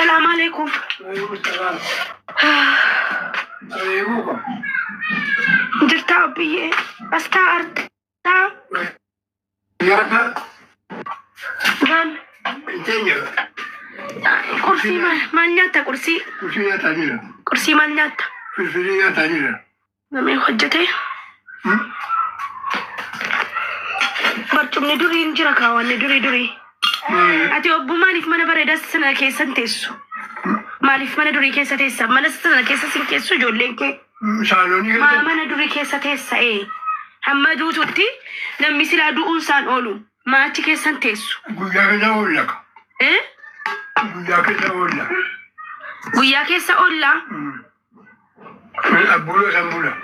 السلام عليكم. وعليكم السلام. عليكم. جرتا بيه استعرت تا يا قال انتني كرسي ما نياتا كرسي كرسي تانيلا كرسي ما نياتا كرسي تانيلا نمي حجتي برچومني دوري انجرا كاواني دوري اتي ابو مالف من بريد السنه كيسن تيسو مالف من دوري كيسه تيسا من السنه كيسه سن كيسو جولينكي سالوني ما من دوري كيسه تيسا ايه حمدو توتي لما يصير دو انسان اولو ما اتي كيسن تيسو غيا كده ولا ايه غيا كده ولا ويا كيسه اولا ابولا سامبولا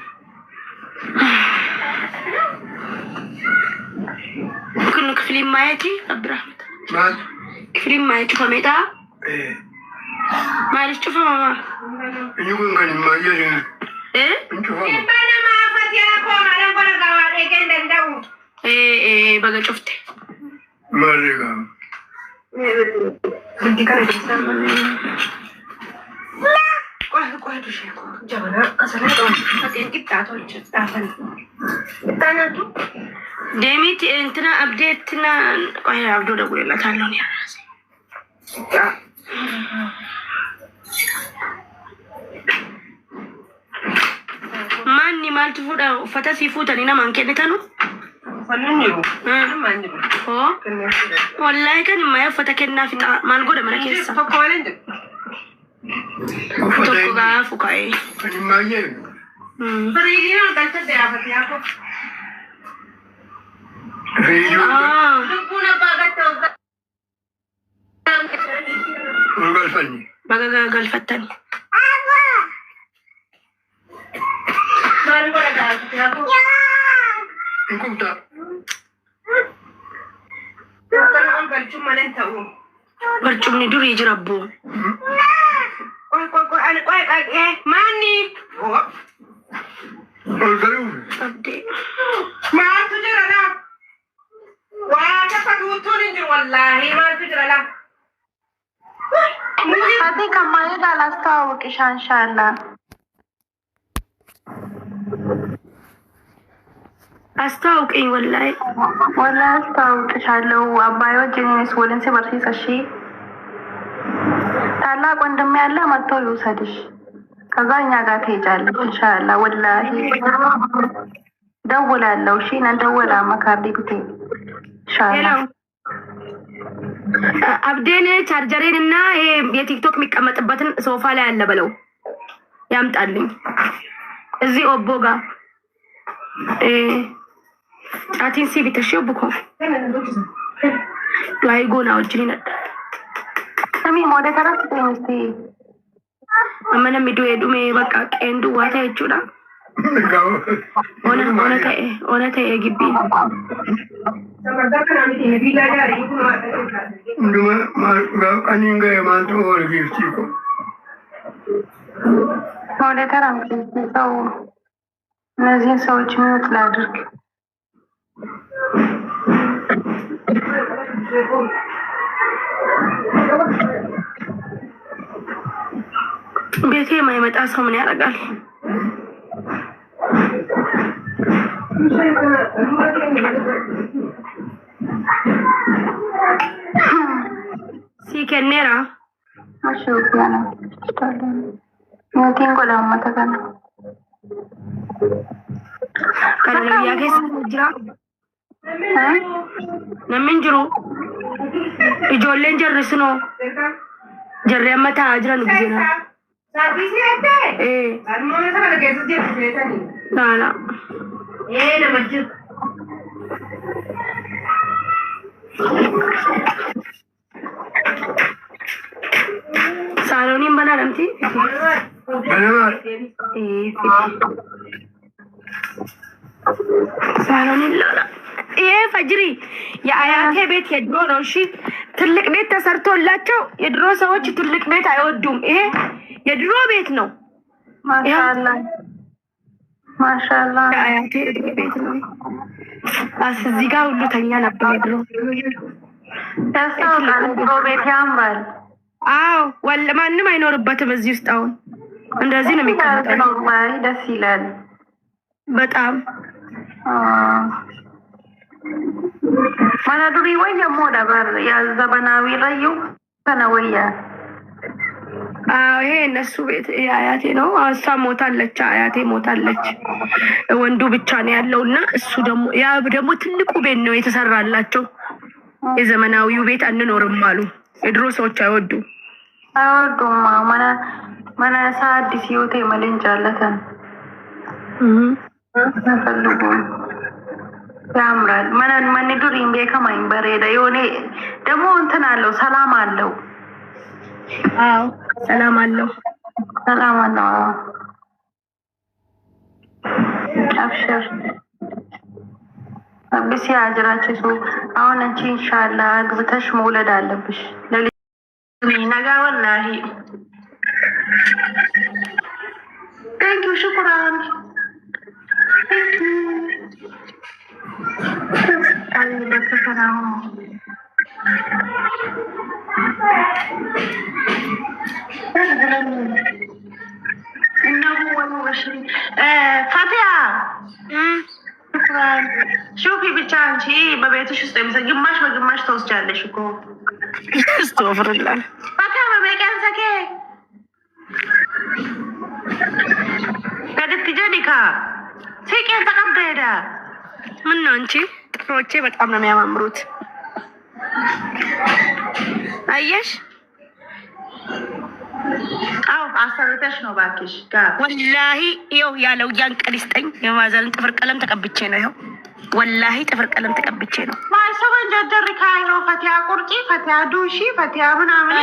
كنا كفلين مايتي عبد الرحمن ما كفلين مايتي فميتا ايه ما ليش تشوفها ماما يقول كان ما يجي ايه انت فاهم انا ما فتياكم على ولا قواعد كان دندو ايه بقى شفت ما رجع بدي كان قاعد شيخ جبنا أصلاً هتين كتات ولا جتافن تانا ديميت انتنا أبديتنا قاعد عبدو دقول لا تعلون يا راسي ماني مال تفودا فتاسي فوتاني نمان كنتانو فننيو ما ندري هو والله كان ما يفتا كنا في مال غدا من كيسا فكوالند توكا فوكاي ما يجي فريدين قالت ده فتياكم فيديو دكونا باغتو وقال فني بقى قال فتاني ما نقول ده فتياكم إن كنت كان قال شو ما ننتهو برجمني دوري جربو انا قاعد ايه ماني القلوب أبدي ما تجرى لا واتفقوا تنجر والله ما تجرى لا هذه كمان لا استوعبك إن شاء الله أستوك إيه والله ولا استوعبك إن شاء الله وأبايو جنس ولن سبرسيس الشيء ታላቅ ወንድም ያለ መጥቶ ይውሰድሽ ከዛኛ ጋር ትሄጃለሽ ኢንሻአላህ ወላሂ ደውላለሁ እሺ እንደወላ መካሪ ጉቴ ኢንሻአላህ አብዴን ቻርጀሬን እና ይሄ የቲክቶክ የሚቀመጥበትን ሶፋ ላይ አለ በለው ያምጣልኝ እዚህ ኦቦ ጋር ጫቲን ሲቢተሽው ብኮ ላይ ጎና ወጅኒ ነዳ ሰሚ ሞደ ተራስ ተንስቲ አመነ ሚዶ የዱሜ በቃ ቀንዱ ዋታ ይቹዳ ኦነ ተይ ግቢ እንደማ ማቃኒንገ ማንቶ ወርጊፍቲኮ ሞደ ተራስ ሰው እነዚህን ሰዎች ሚውት ላድርግ ቤቴ የማይመጣ ሰው ምን ያደርጋል? ሲከኔራ አሽውያና ስታለን ሞቲንጎ ለማተካና ከነቢያ ከስ ጅራ ነምን ጅሩ ኢጆሌን ጀርስኖ ጀረመታ አጅራን ጊዜና لا ايه لما تجيب صالونين بنا لمتي صالونين لا ايه فجري يا አያቴ ቤት የድሮ ነው እሺ ትልቅ ቤት ተሰርቶላቸው የድሮ ሰዎች ትልቅ ቤት አይወዱም ይሄ የድሮ ቤት ነው ማሻአላህ ማሻአላህ አያቴ ቤት ነው እዚህ ጋር ሁሉ ተኛ ነበር የድሮ ያሳውቃል ድሮ ቤት ያምራል አዎ ወለ ማንም አይኖርበትም እዚህ ውስጥ አሁን እንደዚህ ነው የሚቀመጠው። ደስ ይላል በጣም mana durii wayya mooda bar yaa zabanawi rayu kana wayya ይሄ እነሱ ቤት አያቴ ነው። እሷ ሞታለች፣ አያቴ ሞታለች። ወንዱ ብቻ ነው ያለውና እሱ ደግሞ ያ ደግሞ ትልቁ ቤት ነው የተሰራላቸው። የዘመናዊው ቤት አንኖርም አሉ። የድሮ ሰዎች አይወዱም። mana አዲስ ህይወቴ መልንጃለተን ፈልጉ ያምራል። ማን ዱሪም ቤከማኝ በሬዳ የሆነ ደግሞ እንትን አለው፣ ሰላም አለው። አዎ ሰላም አለው፣ ሰላም አለው። አብሽር አብሲ አጅራችሁ ሱ አሁን አንቺ ኢንሻአላህ ግብተሽ መውለድ አለብሽ። ለልጅ ነገ ወላሂ ታንኪ ሹክራን አይ በተሰናው إنه هو المبشرين فاتحة شكرا شوفي بتشانشي ببيتش استمسك جماش توسجالش شكو استغفر الله فاتحة ببيكان سكي قدت تجانيكا سيكين تقبض هيدا ምነው አንቺ ጥፍሮቼ በጣም ነው የሚያማምሩት። አየሽ? አው አሰርተሽ ነው ባክሽ ጋር ወላሂ ይኸው ያለው ያንቀል ይስጠኝ። የማዘልን ጥፍር ቀለም ተቀብቼ ነው። ይኸው ወላሂ ጥፍር ቀለም ተቀብቼ ነው። ማሰበን ጀደርካይ ነው። ፈቲያ ቁርጪ፣ ፈቲያ ዱሺ፣ ፈቲያ ምናምን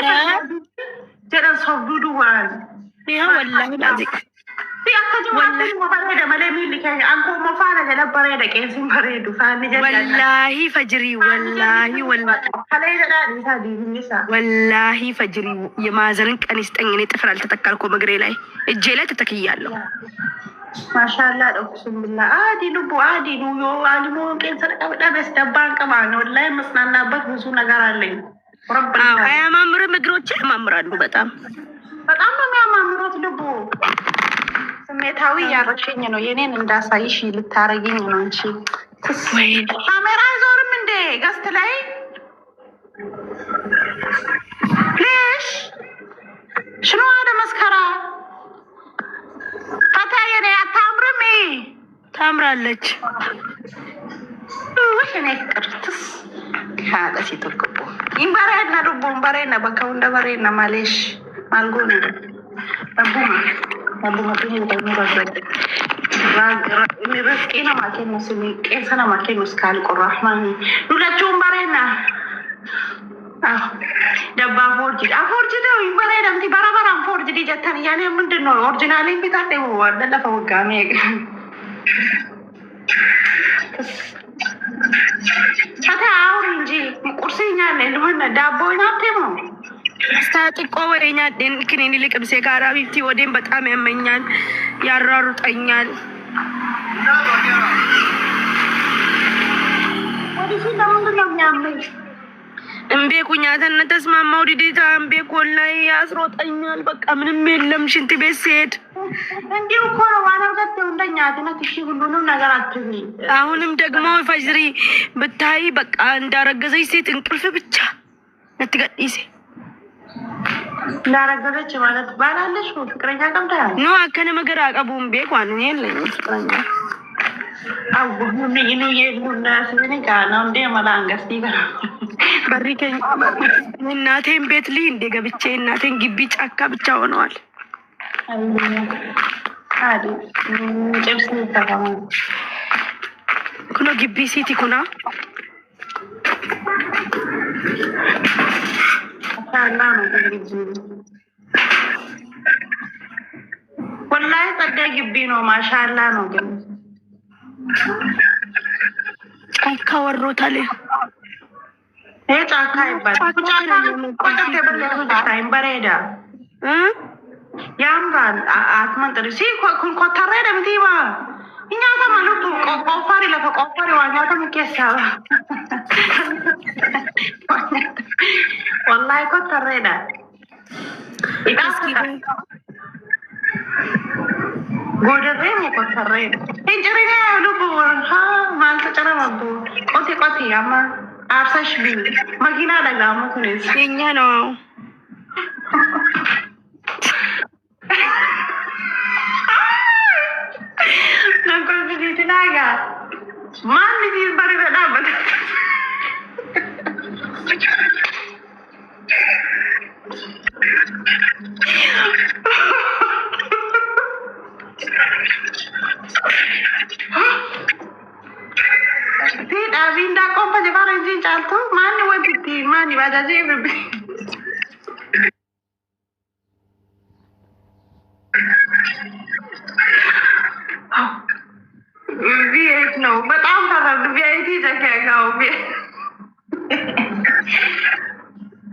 ጀደን ሶብዱዱ ዋል ይኸው ወላሂ ላዚ ወላሂ ፈጅሪ ወላሂ ፈጅሪ የማዘርን ቀን ይስጠኝ። እኔ ጥፍር አልተተካልኩም እግሬ ላይ እጄ ላይ ተተክያለሁ። ማሻአላ ደኩስምላ አዲ ልቡ አዲ ኑዮ አሊሞ ቀን ሰረቀ በጣም ያስደባን ቀማን ወላሂ መስናናበት ብዙ ነገር አለኝ። ረብና አያማምርም፣ እግሮቼ ያማምራሉ። በጣም ነው የሚያማምሩት። ልቡ ስሜታዊ ያረሽኝ ነው። የኔን እንዳሳይሽ ልታረጊኝ ነው እንጂ ካሜራ አይዞርም እንዴ ገስት ላይ ليش شنو هذا مسكرة فتاة يا تامرمي ታምራለች። وش نكرتس هذا سي تلقبو يمبرنا دبو مبرنا بكون دبرنا معلش مالغوني أبوما تيجي تقول رزقنا ما كنا سني كيسنا ما كنا سكالك الرحمن لولا توم برينا دبا فورجي ده يبرينا أنتي برا فورجي دي جتني يعني من دنو أورجينالين بتاعته هو ده لا فوق كامي هذا أورنجي كرسينا لأنه دابو نابتمو ስታጥቆ ወሬኛ ክኒን ልቅምሴ ጋራ ቢፍቲ ወዴን በጣም ያመኛል፣ ያራሩጠኛል። ወዲህ ለምንድን ነው የሚያመኝ? እምቤ ኩኛተን ተስማማው ዲዲታ እምቤ ኮላይ ያስሮጠኛል። በቃ ምንም የለም። ሽንት ቤት ስሄድ እንዲሁ እኮ ነው ዋናው እንደኛ ተነክሽ ሁሉንም ነገር አትብኒ። አሁንም ደግሞ ፈጅሪ ብታይ በቃ እንዳረገዘች ሴት እንቅልፍ ብቻ አትገዲሴ እንዳረገዘች ማለት ባላለሽ ፍቅረኛ ቀምታ ኖ አከነ መገራ አቀቡም ቤኳን የለኝ ፍቅረኛ አሁን ይኑ የሉና ስለኔ ጋር እንደ ማላንገስቲ ጋር በሪከኝ እናቴን ቤት ልይ እንደ ገብቼ እናቴን ግቢ ጫካ ብቻ ሆነዋል። አዲ ጨብስ ተባማ ኩኖ ግቢ ሲቲ ኩና ወላሂ ጸዳ ግቢ ነው። ማሻአላ ነው። ግን ጫካ ወሮታል። ይሄ ጫካ ይባላል። ጫካ ቆንጆ ተበላው በሬዳ ያምራል። አትመንጥሪ ኮተሬ ደምቲባ እኛ ተማሉት ቆፋሪ ለቆፋሪ ዋኛ ተምከሳባ ወላሂ ኮተሬዳ ጎደሬ ሞቆተሬ እንጀሪና ያሉቡ ማልተ ጨረባቡ ቆቴ ቆቴ አማ አርሳሽ ቢ መኪና አደጋ ሞቱኔስ የኛ ነው። ናንቆልቢዲትናጋ ማን ዲዝ ባሪ በዳበት Vinda kompa je fare in jalto mani wo bitti mani baja je bebe V8 no በጣም ታላቅ V8 ዘካጋው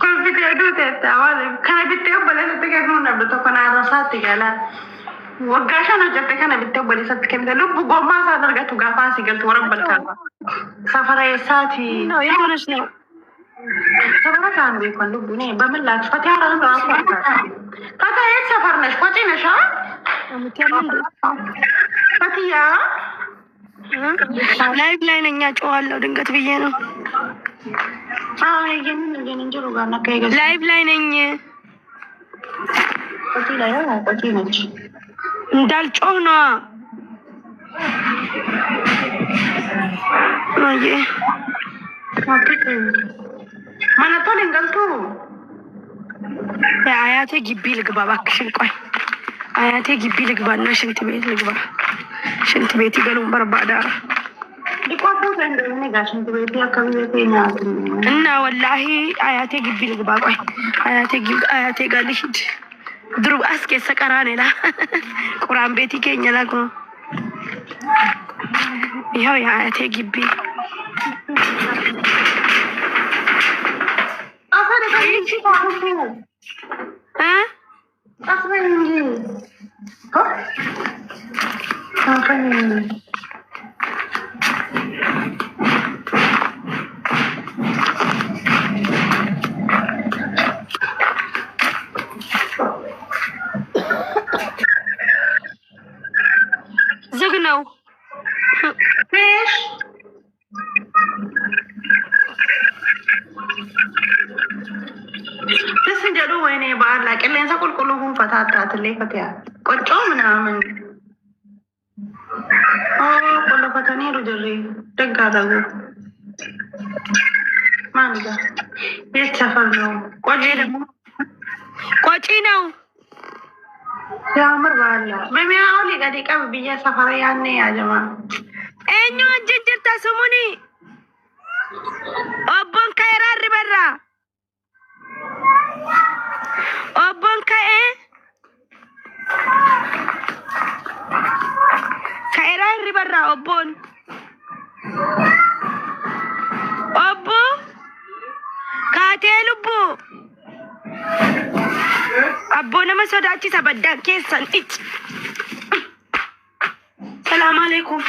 ኮንፊደንስ ተታዋለ ከቢቴው በለሰ ተገርሞ ነበር ተኮናራ ሳት ይገላ ወጋሻ ነው ጀተ ከነቢቴው በለሰ ተከምደሉ ጎማ ሳደርጋቱ ጋፋ ሲገልጥ ወረበልካ ሰፈራ የሳቲ ነው የሆነች ነው ሰፈራ ካንዱ ይኮን ቡኔ በመላክ ፈታራ ነው አፋታ ፈታ የት ሰፈር ነሽ ቆጪ ነሽ ፈትያ ላይቭ ላይ ነኝ ጮዋለሁ ድንገት ብዬ ነው ይሄንን እንጀሮ ጋር ነከይገ ላይቭ ላይ ነኝ ቆጪ ላይ ነው ቆጪ ነች እንዳልጮህ ነው Oye, mana tole ngaltu አያቴ ግቢ ልግባ እባክሽን ቆይ አያቴ ግቢ ልግባና ሽንት ቤት ልግባ ሽንት ቤት ይገሉን በርባዳ ዲቆቱ እንደኔ ጋር ሽንት ቤት ያከብ ቤት እና ወላሂ አያቴ ግቢ ልግባ ቆይ አያቴ ጋር ልሂድ ድሩብ አስኬ ሰቀራኔላ ቁርአን ቤት ይገኛል አግሮ ይኸው የአያቴ ግቢ አፈር ከይቺ ታውቁ አስበኝ ዝግ ነው ተስንጀዱ ወይኔ ባላ ቀለንሳ ቁልቁሉን ፈታታት ለፈቲያ ቆጮ ምናምን ቆሎ ፈተኔ ሩጀሪ ደጋዳጉ ማንጋ ቤት ሰፈር ነው ቆጂ ደግሞ ቆጪ ነው ያምር ባላ በሚያው ሊቀዲቃ ብያ ሰፈር ያኔ ያጀማ እኛ እንጅንጅር ተስሙኒ ኦቦን ካይራር በራ ኦቦን ካይራር በራ ኦቦን ኦቦ ካቴልቡ አቦ ነመሰዳቺ ተበዳን ኬሰን እጭ ሰላም አለይኩም